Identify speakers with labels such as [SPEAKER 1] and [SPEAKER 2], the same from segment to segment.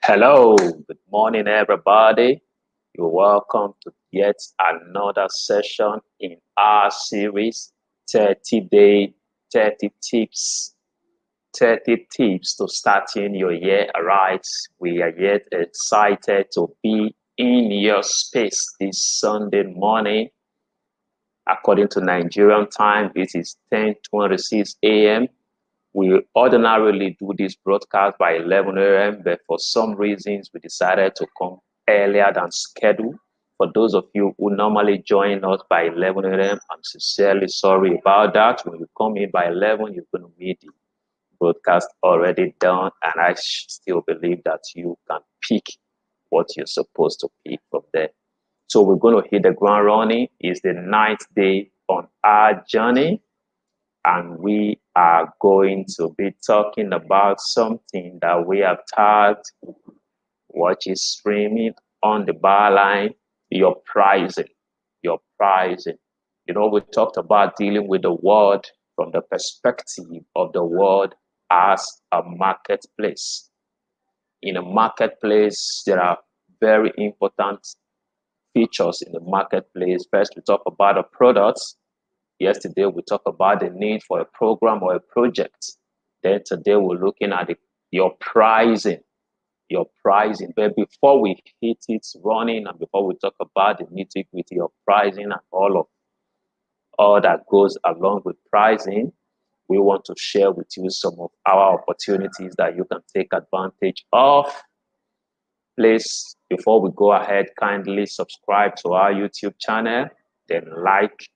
[SPEAKER 1] Hello, good morning, everybody. You're welcome to yet another session in our series 30 Day 30 Tips. 30 tips to starting your year right. We are yet excited to be in your space this Sunday morning. According to Nigerian time, it is 10:26 a.m. We ordinarily do this broadcast by 11 a.m., but for some reasons, we decided to come earlier than scheduled. For those of you who normally join us by 11 a.m., I'm sincerely sorry about that. When you come in by 11, you're going to meet the broadcast already done, and I still believe that you can pick what you're supposed to pick from there. So we're going to hit the ground running. It's the ninth day on our journey, and we are going to be talking about something that we have tagged, which is streaming on the bar line, your pricing. Your pricing. We talked about dealing with the world from the perspective of the world as a marketplace. In a marketplace, there are very important features in the marketplace. First, we talk about the products. Yesterday, we talked about the need for a program or a project. Then today, we're looking at your pricing. Your pricing. But before we hit it running and before we talk about the nitty-gritty of pricing and all that goes along with pricing, we want to share with you some of our opportunities that you can take advantage of. Please, before we go ahead, kindly subscribe to our YouTube channel, then like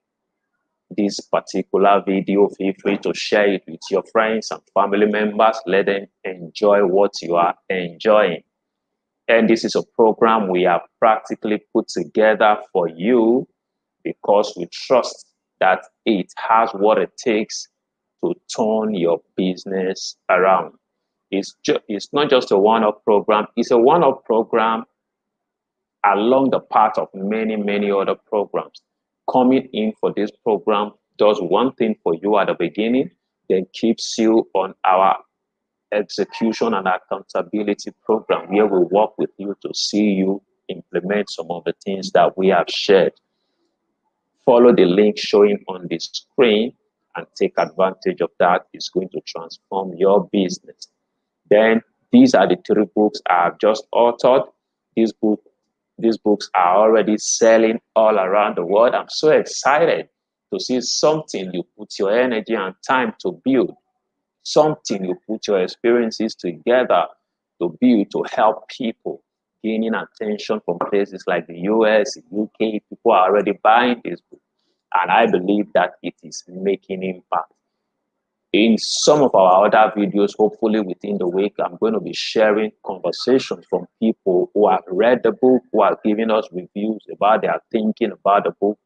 [SPEAKER 1] this particular video. Feel free to share it with your friends and family members. Let them enjoy what you are enjoying. And this is a program we have practically put together for you because we trust that it has what it takes to turn your business around. It's not just a one-off program. It's a one-off program along the path of many, many other programs. Coming in for this program does one thing for you at the beginning, then keeps you on our execution and accountability program where we work with you to see you implement some of the things that we have shared. Follow the link showing on the screen and take advantage of that. It's going to transform your business. Then these are the 3 books I have just authored. These books are already selling all around the world. I'm so excited to see something you put your energy and time to build, something you put your experiences together to build to help people, gaining attention from places like the US, UK. People are already buying this book, and I believe that it is making impact. In some of our other videos, hopefully within the week, I'm going to be sharing conversations from people who have read the book, who are giving us reviews about their thinking about the book.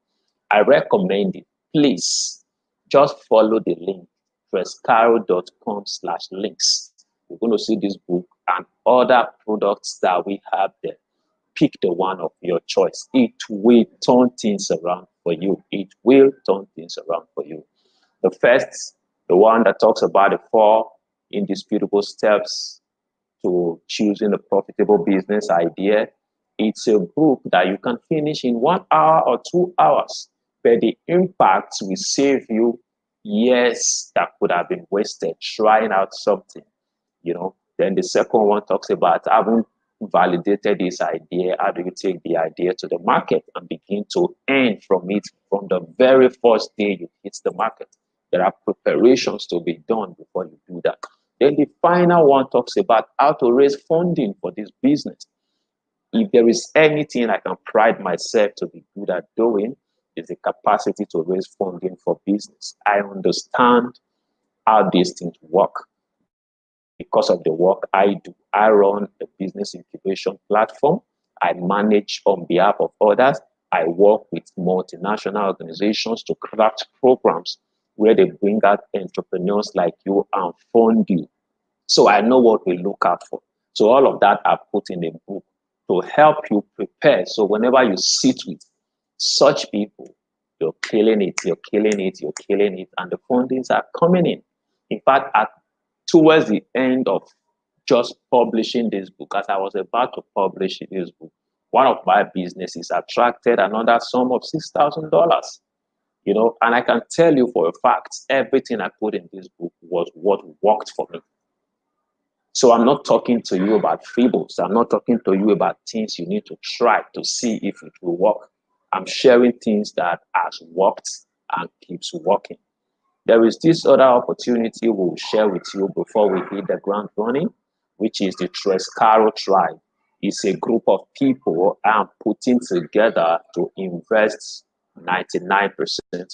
[SPEAKER 1] I recommend it. Please, just follow the link, frescaro.com/links. You're going to see this book and other products that we have there. Pick the one of your choice. It will turn things around for you. It will turn things around for you. The first, the one that talks about the 4 indisputable steps to choosing a profitable business idea. It's a book that you can finish in 1 hour or 2 hours, but the impact will save you years that could have been wasted trying out something. Then the second one talks about having validated this idea. How do you take the idea to the market and begin to earn from it from the very first day you hit the market? There are preparations to be done before you do that. Then the final one talks about how to raise funding for this business. If there is anything I can pride myself to be good at doing, is the capacity to raise funding for business. I understand how these things work because of the work I do. I run a business incubation platform. I manage on behalf of others. I work with multinational organizations to craft programs where they bring out entrepreneurs like you and fund you. So I know what we look out for. So all of that I put in a book to help you prepare. So whenever you sit with such people, you're killing it, you're killing it, you're killing it, and the fundings are coming in. In fact, towards the end of just publishing this book, as I was about to publish this book, one of my businesses attracted another sum of $6,000. And I can tell you for a fact, everything I put in this book was what worked for me. So I'm not talking to you about fables. I'm not talking to you about things you need to try to see if it will work. I'm sharing things that has worked and keeps working. There is this other opportunity we'll share with you before we hit the ground running, which is the Trescaro tribe. It's a group of people I'm putting together to invest 99%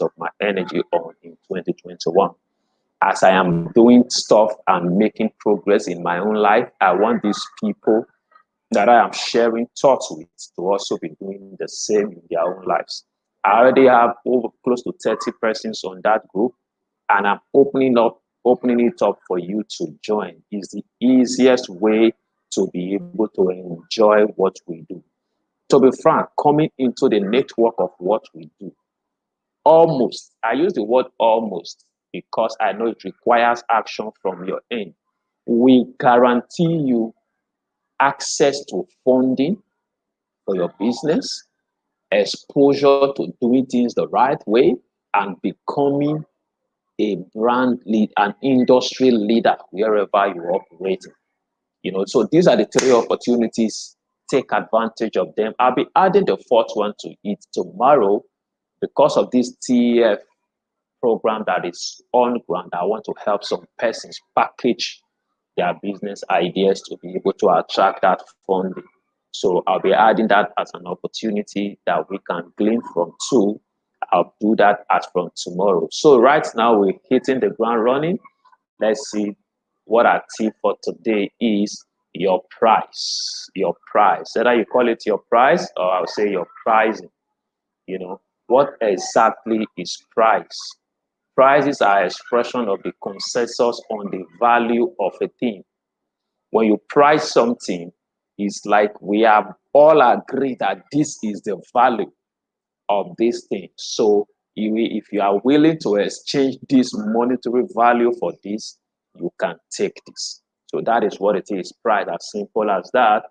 [SPEAKER 1] of my energy on in 2021. As I am doing stuff and making progress in my own life, I want these people that I am sharing thoughts with to also be doing the same in their own lives. I already have over close to 30 persons on that group, and I'm opening it up for you to join. It's the easiest way to be able to enjoy what we do. To be frank, coming into the network of what we do, I use the word almost because I know it requires action from your end. We guarantee you access to funding for your business, exposure to doing things the right way, and becoming a brand lead, an industry leader wherever you're operating. So these are the three opportunities. Take advantage of them. I'll be adding the fourth one to it tomorrow because of this TEF program that is on ground. I want to help some persons package their business ideas to be able to attract that funding. So I'll be adding that as an opportunity that we can glean from too. I'll do that as from tomorrow. So right now we're hitting the ground running. Let's see what our tip for today is: your price. Your price. Whether you call it your price or I'll say your pricing. What exactly is price? Prices are expression of the consensus on the value of a thing. When you price something, it's like we have all agreed that this is the value of this thing. So if you are willing to exchange this monetary value for this, you can take this. So that is what it is. Price, as simple as that.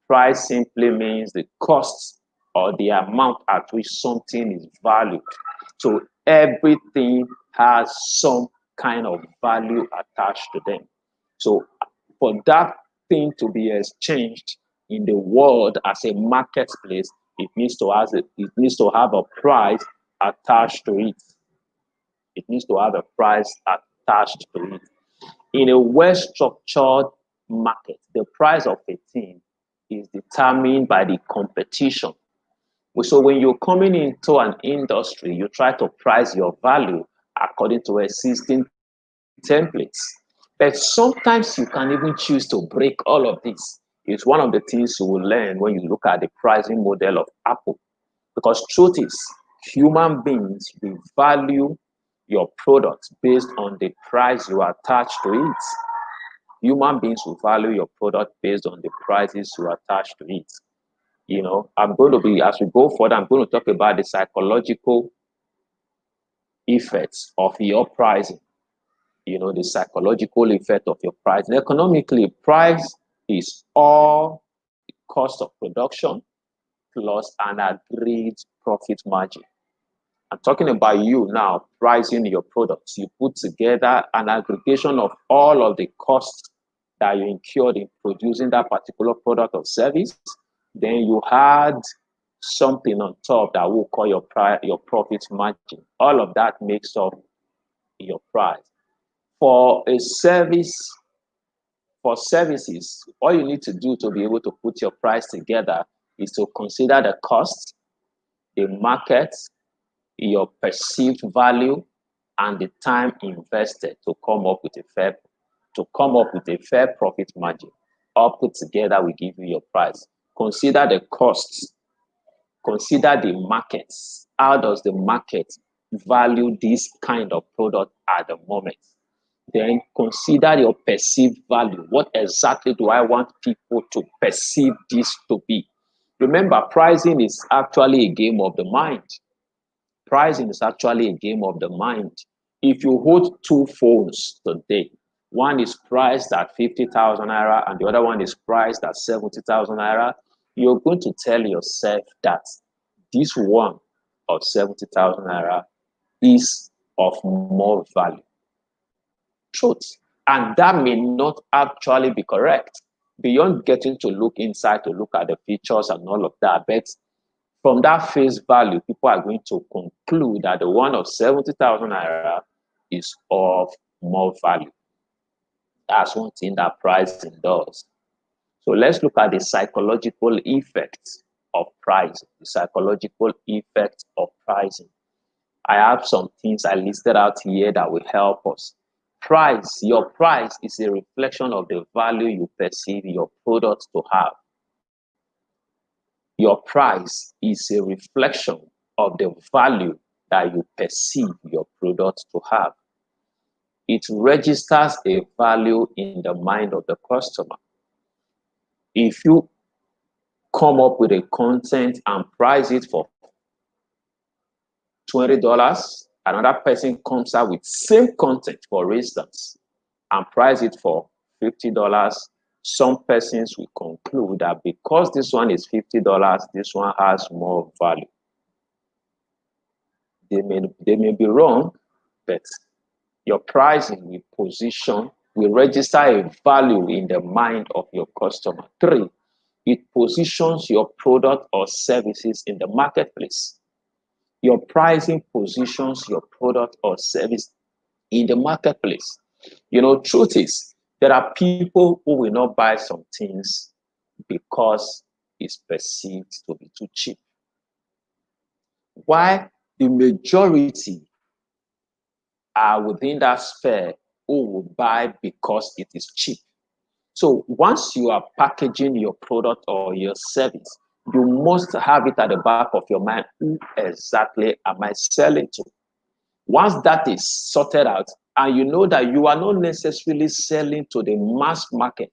[SPEAKER 1] Price simply means the cost or the amount at which something is valued. So everything has some kind of value attached to them. So for that thing to be exchanged in the world as a marketplace, it needs to have a price attached to it. It needs to have a price attached to it. In a well-structured market, the price of a thing is determined by the competition. So when you're coming into an industry, you try to price your value according to existing templates. But sometimes you can even choose to break all of this. It's one of the things you will learn when you look at the pricing model of Apple. Because truth is, human beings will value your product based on the price you attach to it. Human beings will value your product based on the prices you attach to it. I'm going to be, as we go further, I'm going to talk about the psychological effects of your pricing. The psychological effect of your price. And economically, price is all the cost of production plus an agreed profit margin. I'm talking about you now pricing your products. You put together an aggregation of all of the costs that you incurred in producing that particular product or service. Then you had something on top that we'll call your profit margin. All of that makes up your price. For a service, for services, all you need to do to be able to put your price together is to consider the cost, the market, your perceived value, and the time invested to come up with a fair profit margin. All put together will give you your price. Consider the costs. Consider the markets. How does the market value this kind of product at the moment? Then consider your perceived value. What exactly do I want people to perceive this to be? Remember, pricing is actually a game of the mind. Pricing is actually a game of the mind. If you hold two phones today, one is priced at 50,000 naira and the other one is priced at 70,000 naira, you're going to tell yourself that this one of 70,000 naira is of more value. Truth. And that may not actually be correct, beyond getting to look inside to look at the features and all of that. But from that face value, people are going to conclude that the one of 70,000 naira is of more value. That's one thing that pricing does. So let's look at the psychological effects of pricing. The psychological effects of pricing. I have some things I listed out here that will help us. Your price is a reflection of the value you perceive your product to have. Your price is a reflection of the value that you perceive your product to have. It registers a value in the mind of the customer. If you come up with a content and price it for $20, another person comes out with same content, for instance, and price it for $50, some persons will conclude that because this one is $50, this one has more value. They may be wrong, but your pricing will register a value in the mind of your customer. 3, it positions your product or services in the marketplace. Your pricing positions your product or service in the marketplace. Truth is, there are people who will not buy some things because it's perceived to be too cheap. While the majority are within that sphere who will buy because it is cheap. So once you are packaging your product or your service, you must have it at the back of your mind. Who exactly am I selling to? Once that is sorted out, and you know that you are not necessarily selling to the mass market,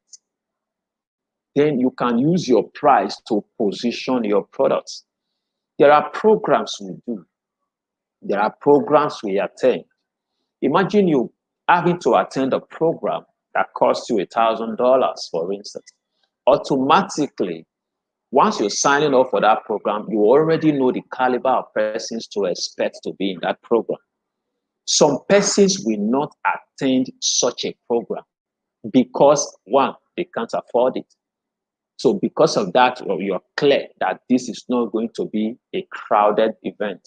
[SPEAKER 1] then you can use your price to position your products. There are programs we do. There are programs we attend. Imagine you having to attend a program that costs you $1,000, for instance. Automatically, once you're signing up for that program, you already know the caliber of persons to expect to be in that program. Some persons will not attend such a program because, one, they can't afford it. So because of that, you're clear that this is not going to be a crowded event.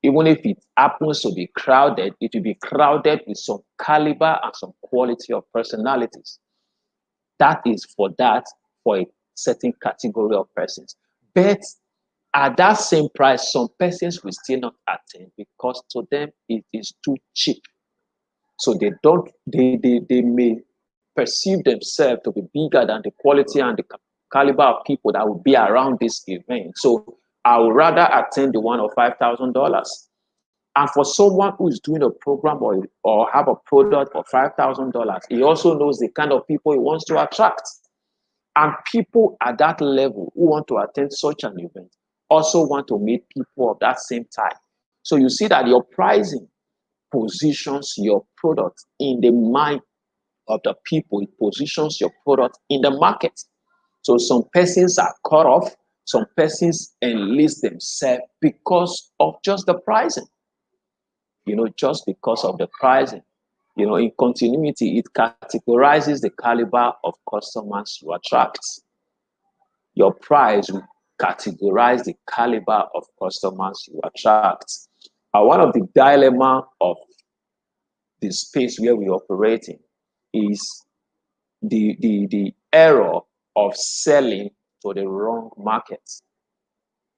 [SPEAKER 1] Even if it happens to be crowded, it will be crowded with some caliber and some quality of personalities. That is for a certain category of persons. But at that same price, some persons will still not attend because to them it is too cheap. So they may perceive themselves to be bigger than the quality and the caliber of people that will be around this event. So I would rather attend the one of $5,000. And for someone who is doing a program or have a product for $5,000, he also knows the kind of people he wants to attract. And people at that level who want to attend such an event also want to meet people of that same type. So you see that your pricing positions your product in the mind of the people. It positions your product in the market. So some persons are cut off. Some persons enlist themselves because of just the pricing. Just because of the pricing. In continuity, it categorizes the caliber of customers you attract. Your price will categorize the caliber of customers you attract. And one of the dilemma of the space where we operate in is the error of selling to the wrong market.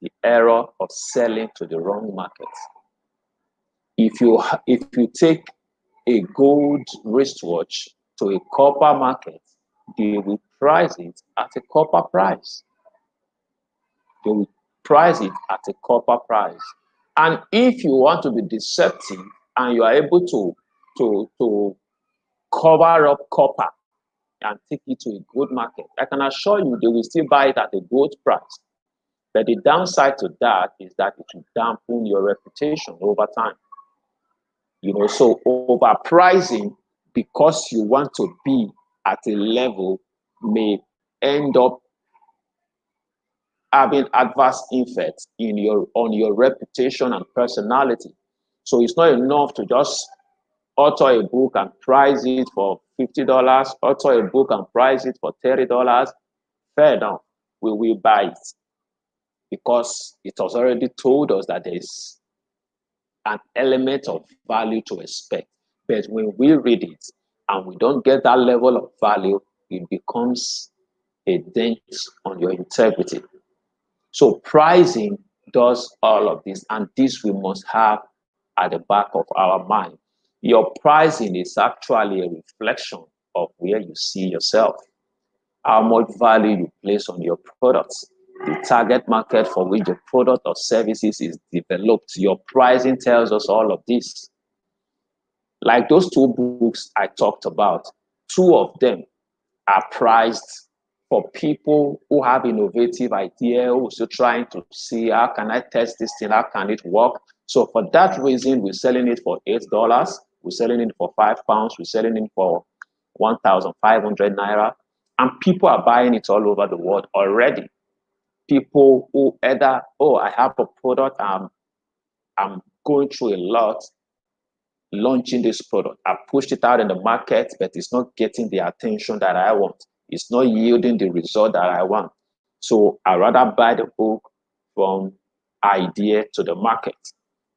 [SPEAKER 1] The error of selling to the wrong market. If you take a gold wristwatch to a copper market, they will price it at a copper price. They will price it at a copper price. And if you want to be deceptive and you are able to cover up copper and take it to a gold market, I can assure you they will still buy it at a gold price. But the downside to that is that it will dampen your reputation over time. So overpricing because you want to be at a level may end up having adverse effects on your reputation and personality. So it's not enough to just author a book and price it for $50, author a book and price it for $30. Fair enough, we will buy it because it has already told us that there is an element of value to expect. But when we read it and we don't get that level of value, it becomes a dent on your integrity. So pricing does all of this, and this we must have at the back of our mind. Your pricing is actually a reflection of where you see yourself, how much value you place on your products, the target market for which the product or services is developed. Your pricing tells us all of this. Like those two books I talked about, two of them are priced for people who have innovative idea, who are still trying to see how can I test this thing, how can it work. So for that reason, we're selling it for $8, we're selling it for £5, we're selling it for 1,500 naira, and people are buying it all over the world already. People who either, oh, I have a product, I'm going through a lot launching this product. I pushed it out in the market, but it's not getting the attention that I want. It's not yielding the result that I want. So I rather buy the book from idea to the market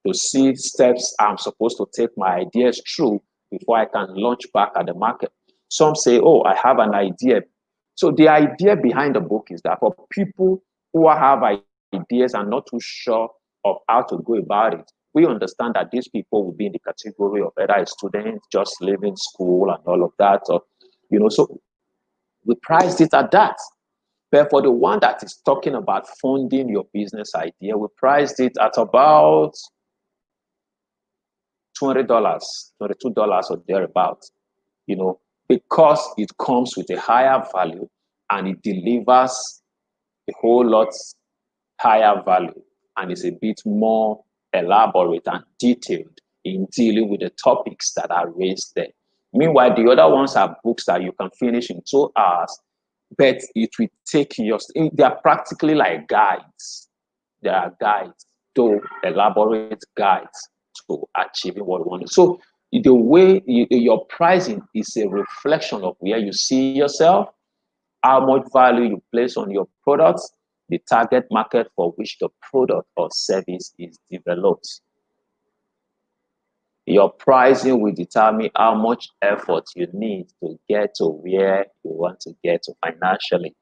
[SPEAKER 1] to see steps I'm supposed to take my ideas through before I can launch back at the market. Some say, oh, I have an idea. So the idea behind the book is that for people who have ideas and not too sure of how to go about it, we understand that these people will be in the category of either a student just leaving school and all of that, or so we priced it at that. But for the one that is talking about funding your business idea, we priced it at about $20, $22 or thereabout, because it comes with a higher value and it delivers a whole lot higher value and is a bit more elaborate and detailed in dealing with the topics that are raised there. Meanwhile, the other ones are books that you can finish in 2 hours, but it will take you. They are practically like guides. They are guides, though elaborate guides to achieving what you want. So the way your pricing is a reflection of where you see yourself, how much value you place on your products, the target market for which the product or service is developed. Your pricing will determine how much effort you need to get to where you want to get to financially,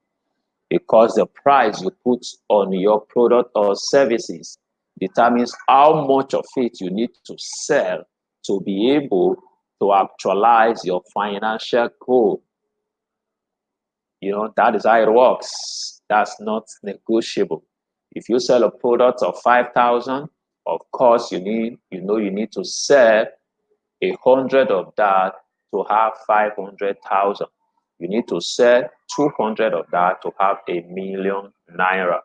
[SPEAKER 1] because the price you put on your product or services determines how much of it you need to sell to be able to actualize your financial goal. That is how it works. That's not negotiable. If you sell a product of 5,000, of course you need to sell 100 of that to have 500,000. You need to sell 200 of that to have 1,000,000 naira.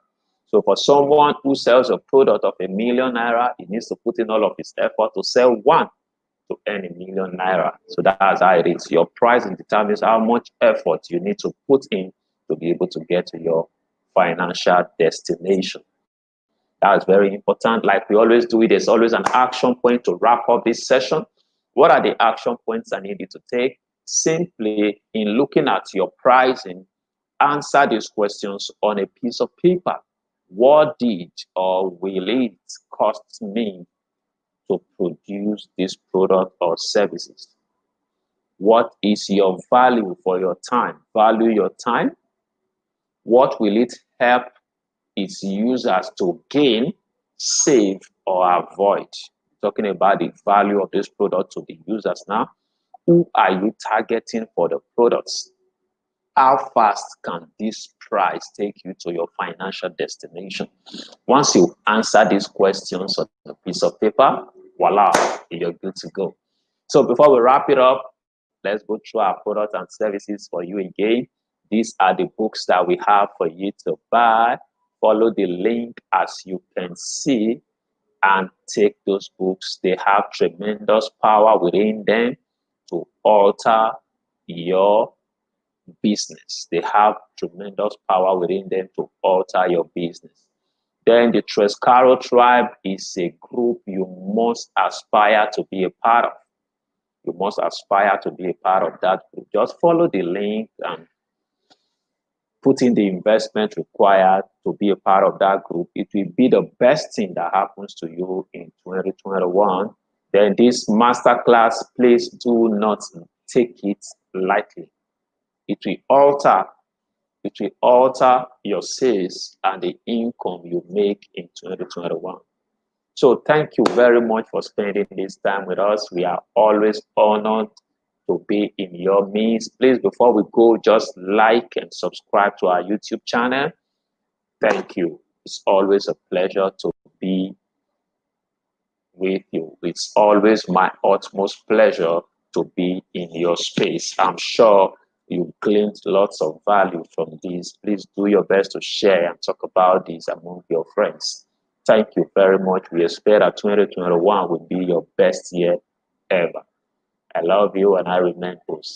[SPEAKER 1] So for someone who sells a product of 1,000,000 naira, he needs to put in all of his effort to sell one to earn 1,000,000 naira. So that's how it is. Your pricing determines how much effort you need to put in to be able to get to your financial destination. That is very important. Like we always do, there's always an action point to wrap up this session. What are the action points I need you to take? Simply, in looking at your pricing, answer these questions on a piece of paper. What did or will it cost me to produce this product or services? What is your value for your time? Value your time. What will it help its users to gain, save, or avoid? Talking about the value of this product to the users now. Who are you targeting for the products? How fast can this price take you to your financial destination? Once you answer these questions on a piece of paper, voila, you're good to go. So before we wrap it up, let's go through our products and services for you again. These are the books that we have for you to buy. Follow the link as you can see and take those books. They have tremendous power within them to alter your business. They have tremendous power within them to alter your business. Then the Trescaro tribe is a group you must aspire to be a part of. You must aspire to be a part of that group. Just follow the link and put in the investment required to be a part of that group. It will be the best thing that happens to you in 2021. Then this masterclass, please do not take it lightly. It will alter your sales and the income you make in 2021. So thank you very much for spending this time with us. We are always honored to be in your midst. Please, before we go, just like and subscribe to our YouTube channel. Thank you. It's always a pleasure to be with you. It's always my utmost pleasure to be in your space. I'm sure you gleaned lots of value from this. Please do your best to share and talk about this among your friends. Thank you very much. We expect that 2021 will be your best year ever. I love you and I remain Osai.